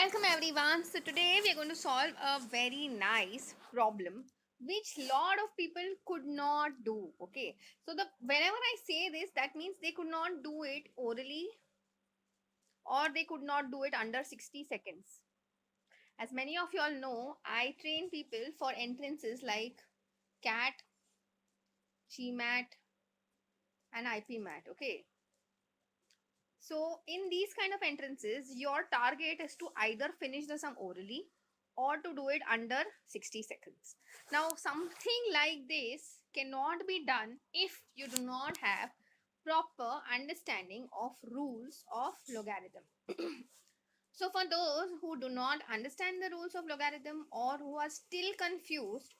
Welcome everyone. So today we are going to solve a very nice problem which lot of people could not do. Okay. So the whenever I say this, that means they could not do it orally or they could not do it under 60 seconds. As many of you all know, I train people for entrances like CAT, GMAT and IPMAT. Okay. So in these kind of entrances, your target is to either finish the sum orally or to do it under 60 seconds. Now, something like this cannot be done if you do not have proper understanding of rules of logarithm. So for those who do not understand the rules of logarithm or who are still confused,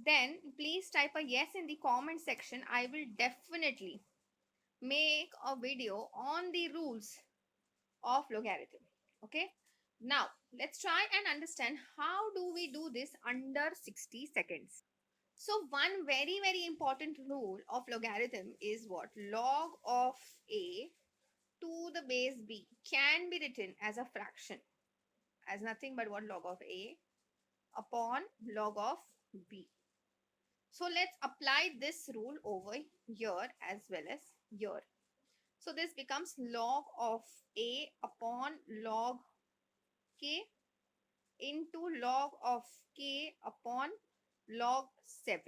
then please type a yes in the comment section. I will definitely make a video on the rules of logarithm. Okay, now let's try and understand how do we do this under 60 seconds. So one very important rule of logarithm is what? Log of a to the base b can be written as a fraction, as nothing but what? Log of a upon log of b. So let's apply this rule over here as well as here. So this becomes log of a upon log k into log of k upon log 7.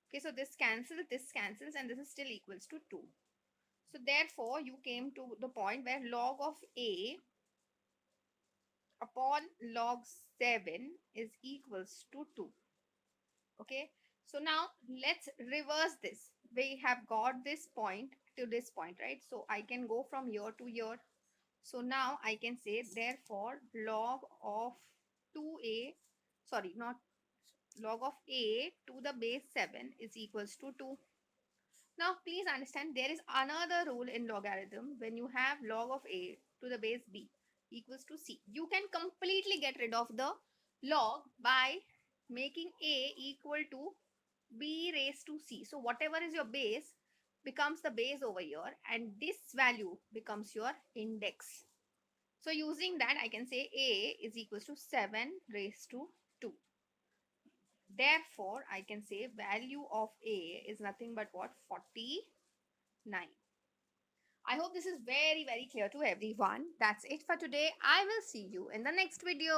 Okay, so this cancels, and this is still equals to 2. So therefore, you came to the point where log of a upon log 7 is equals to 2. Okay, so now let's reverse this. We have got this point to this point, right? So I can go from here to here. So now I can say therefore log of 2a, sorry, not log of a to the base 7 is equals to 2. Now please understand there is another rule in logarithm. When you have log of a to the base b equals to c, you can completely get rid of the log by making a equal to b raised to c. So whatever is your base becomes the base over here, and this value becomes your index. So using that, I can say a is equals to 7 raised to 2. Therefore, I can say value of a is nothing but what? 49. I hope this is very clear to everyone. That's it for today. I will see you in the next video.